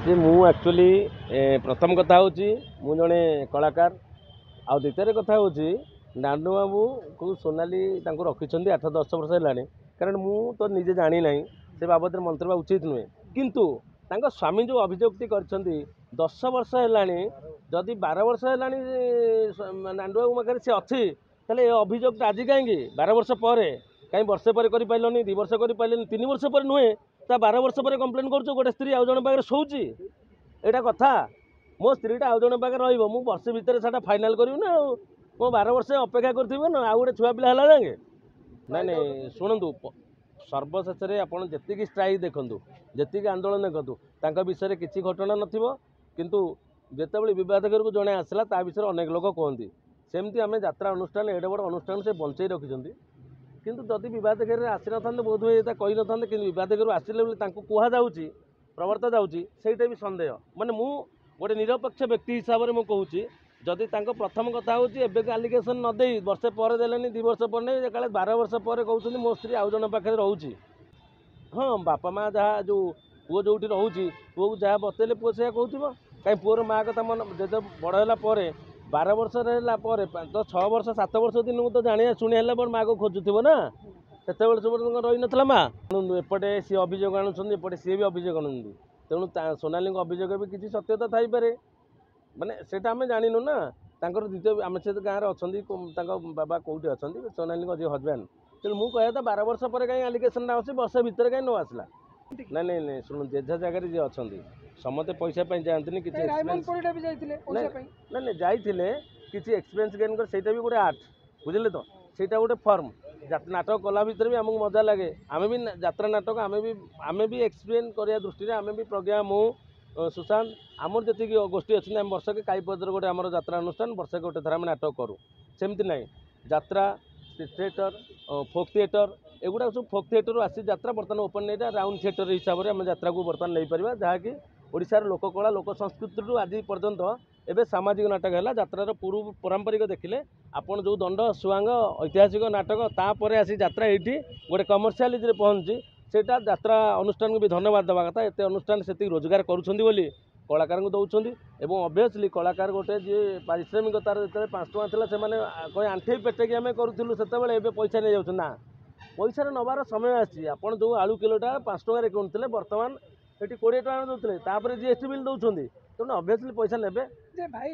ଯେ ମୁଁ ଆକ୍ଚୁଆଲି ପ୍ରଥମ କଥା ହେଉଛି ମୁଁ ଜଣେ କଳାକାର ଆଉ ଦ୍ୱିତୀୟ କଥା ହେଉଛି ନାଣ୍ଡୁ ବାବୁକୁ ସୋନାଲି ତାଙ୍କୁ ରଖିଛନ୍ତି 8-10 ବର୍ଷ ହେଲାଣି। କାରଣ ମୁଁ ତ ନିଜେ ଜାଣିନାହିଁ ସେ ବାବଦରେ ମନ୍ତବ୍ୟ ହେବା ଉଚିତ ନୁହେଁ, କିନ୍ତୁ ତାଙ୍କ ସ୍ୱାମୀ ଯେଉଁ ଅଭିଯୋଗଟି କରିଛନ୍ତି 10 ବର୍ଷ ହେଲାଣି, ଯଦି 12 ବର୍ଷ ହେଲାଣି ନାଣ୍ଡୁ ବାବୁ ପାଖରେ ସେ ଅଛି, ତାହେଲେ ଏ ଅଭିଯୋଗଟା ଆଜି କାହିଁକି 12 ବର୍ଷ ପରେ କାହିଁ ବର୍ଷେ ପରେ କରିପାରିଲନି, 2 ବର୍ଷ କରିପାରିଲନି, 3 ବର୍ଷ ପରେ ନୁହେଁ ତା 12 ବର୍ଷ ପରେ କମ୍ପ୍ଲେନ୍ କରୁଛୁ ଗୋଟେ ସ୍ତ୍ରୀ ଆଉ ଜଣ ପାଖରେ ଶୋଉଛି? ଏଇଟା କଥା? ମୋ ସ୍ତ୍ରୀଟା ଆଉ ଜଣ ପାଖରେ ରହିବ, ମୁଁ ବର୍ଷେ ଭିତରେ ସେଟା ଫାଇନାଲ୍ କରିବି ନା। ଆଉ ମୁଁ 12 ବର୍ଷ ଅପେକ୍ଷା କରିଥିବି ନା ଆଉ ଗୋଟେ ଛୁଆ ପିଲା ହେଲା ଯାଏଁ? ନାଇଁ ନାଇଁ ଶୁଣନ୍ତୁ, ସର୍ବଶେଷରେ ଆପଣ ଯେତିକି ଷ୍ଟ୍ରାଇକ୍ ଦେଖନ୍ତୁ, ଯେତିକି ଆନ୍ଦୋଳନ ଦେଖନ୍ତୁ, ତାଙ୍କ ବିଷୟରେ କିଛି ଘଟଣା ନଥିବ, କିନ୍ତୁ ଯେତେବେଳେ ବିବାଦ ଘରକୁ ଜଣେ ଆସିଲା ତା ବିଷୟରେ ଅନେକ ଲୋକ କୁହନ୍ତି। ସେମିତି ଆମେ ଯାତ୍ରା ଅନୁଷ୍ଠାନ ଏଡ଼େ ବଡ଼ ଅନୁଷ୍ଠାନ ସେ ବଞ୍ଚେଇ ରଖିଛନ୍ତି, କିନ୍ତୁ ଯଦି ବିବାଦ ଘେରରେ ଆସିନଥାନ୍ତେ ବୋଧହୁଏ ଏଇଟା କହିନଥାନ୍ତେ, କିନ୍ତୁ ବିବାଦ ଘରୁ ଆସିଲେ ବୋଲି ତାଙ୍କୁ କୁହାଯାଉଛି, ପ୍ରବର୍ତ୍ତା ଯାଉଛି, ସେଇଟା ବି ସନ୍ଦେହ। ମାନେ ମୁଁ ଗୋଟେ ନିରପେକ୍ଷ ବ୍ୟକ୍ତି ହିସାବରେ ମୁଁ କହୁଛି, ଯଦି ତାଙ୍କ ପ୍ରଥମ କଥା ହେଉଛି ଏବେକୁ ଆଲିଗେସନ୍ ନ ଦେଇ ବର୍ଷେ ପରେ ଦେଲେନି, 2 ବର୍ଷ ପରେ ନେଇ କାଳେ 12 ବର୍ଷ ପରେ କହୁଛନ୍ତି ମୋ ସ୍ତ୍ରୀ ଆଉ ଜଣ ପାଖରେ ରହୁଛି। ହଁ, ବାପା ମା ଯାହା ଯେଉଁ ପୁଅ ଯେଉଁଠି ରହୁଛି ପୁଅକୁ ଯାହା ବତେଇଲେ ପୁଅ ସେଇଆ କହୁଥିବ। କାହିଁ ପୁଅର ମାଆ କଥା ମନେ ଯେତେ ବଡ଼ ହେଲା ପରେ 12 ବର୍ଷରେ ହେଲା ପରେ 6 ବର୍ଷ 7 ବର୍ଷ ଦିନକୁ ତ ଜାଣିବା ଶୁଣି ହେଲା ପରେ ମାଆକୁ ଖୋଜୁଥିବ ନା। ସେତେବେଳେ ସବୁ ରହିନଥିଲା ମା। ଏପଟେ ସିଏ ଅଭିଯୋଗ ଆଣୁଛନ୍ତି, ଏପଟେ ସିଏ ବି ଅଭିଯୋଗ ଆଣୁଛନ୍ତି। ତେଣୁ ସୋନାଲିଙ୍କ ଅଭିଯୋଗ ବି କିଛି ସତ୍ୟତା ଥାଇପାରେ, ମାନେ ସେଇଟା ଆମେ ଜାଣିନୁ ନା। ତାଙ୍କର ଦ୍ୱିତୀୟ ଆମେ ସେ ଗାଁରେ ଅଛନ୍ତି, ତାଙ୍କ ବାବା କେଉଁଠି ଅଛନ୍ତି, ସୋନାଲିଙ୍କ ଯିଏ ହଜବ୍ୟାଣ୍ଡ। ତେଣୁ ମୁଁ କହିବା କଥା 12 ବର୍ଷ ପରେ କାହିଁ ଆଲିଗେସନ୍ଟା ଅଛି, ବର୍ଷ ଭିତରେ କାହିଁ ନ ଆସିଲା? ନାଇଁ ନାଇଁ ନାଇଁ ଶୁଣନ୍ତୁ, ଯେଝା ଜାଗାରେ ଯିଏ ଅଛନ୍ତି ସମସ୍ତେ ପଇସା ପାଇଁ ଯାଆନ୍ତିନି, କିଛି ନାଇଁ ଯାଇଥିଲେ କିଛି ଏକ୍ସପିରିଏନ୍ସ ଗେନ୍ କରି, ସେଇଟା ବି ଗୋଟେ ଆର୍ଟ, ବୁଝିଲେ ତ? ସେଇଟା ଗୋଟେ ଫର୍ମ। ନାଟକ କଲା ଭିତରେ ବି ଆମକୁ ମଜା ଲାଗେ, ଆମେ ବି ଯାତ୍ରା ନାଟକ ଆମେ ବି ଏକ୍ସପିରିଏନ୍ସ କରିବା ଦୃଷ୍ଟିରେ ଆମେ ବି ପ୍ରଜ୍ଞା, ମୁଁ, ସୁଶାନ୍ତ, ଆମର ଯେତିକି ଗୋଷ୍ଠୀ ଅଛନ୍ତି ଆମେ ବର୍ଷକେ କାଇପଦର ଗୋଟେ ଆମର ଯାତ୍ରା ଅନୁଷ୍ଠାନ ବର୍ଷକେ ଗୋଟେ ଥର ଆମେ ନାଟକ କରୁ। ସେମିତି ନାହିଁ, ଯାତ୍ରା ଥିଏଟର, ଫୋକ୍ ଥିଏଟର, ଏଗୁଡ଼ାକ ସବୁ ଫୋକ୍ ଥିଏଟରରୁ ଆସି ଯାତ୍ରା ବର୍ତ୍ତମାନ ଓପନ୍ ଏଇଟା ରାଉଣ୍ଡ ଥିଏଟର ହିସାବରେ ଆମେ ଯାତ୍ରାକୁ ବର୍ତ୍ତମାନ ନେଇପାରିବା, ଯାହାକି ଓଡ଼ିଶାର ଲୋକକଳା ଲୋକ ସଂସ୍କୃତିରୁ ଆଜି ପର୍ଯ୍ୟନ୍ତ ଏବେ ସାମାଜିକ ନାଟକ ହେଲା। ଯାତ୍ରାର ପାରମ୍ପରିକ ଦେଖିଲେ ଆପଣ ଯେଉଁ ଦଣ୍ଡ ସୁଆଙ୍ଗ ଐତିହାସିକ ନାଟକ, ତାପରେ ଆସି ଯାତ୍ରା ଏଇଠି ଗୋଟେ କମର୍ସିଆଲିଜରେ ପହଞ୍ଚି, ସେଇଟା ଯାତ୍ରା ଅନୁଷ୍ଠାନକୁ ବି ଧନ୍ୟବାଦ ଦେବା କଥା। ଏତେ ଅନୁଷ୍ଠାନ ସେତିକି ରୋଜଗାର କରୁଛନ୍ତି ବୋଲି କଳାକାରଙ୍କୁ ଦେଉଛନ୍ତି, ଏବଂ ଅବଭିୟସଲି କଳାକାର ଗୋଟେ ଯିଏ ପାରିଶ୍ରମିକ ତାର ଯେତେବେଳେ 5 ଟଙ୍କା ଥିଲା ସେମାନେ କହି ଆଣ୍ଠେଇ ପେଟେକି ଆମେ କରୁଥିଲୁ ସେତେବେଳେ, ଏବେ ପଇସା ନେଇଯାଉଛନ୍ତି ନା। ପଇସାରେ ନେବାର ସମୟ ଆସିଛି। ଆପଣ ଯେଉଁ ଆଳୁ କିଲୋଟା 5 ଟଙ୍କାରେ କିଣୁଥିଲେ ବର୍ତ୍ତମାନ ସେଠି 20 ଟଙ୍କା ଦେଉଥିଲେ, ତାପରେ GST ବିଲ୍ ଦେଉଛନ୍ତି, ତେଣୁ ଅବଭିୟସଲି ପଇସା ନେବେ ଯେ ଭାଇ।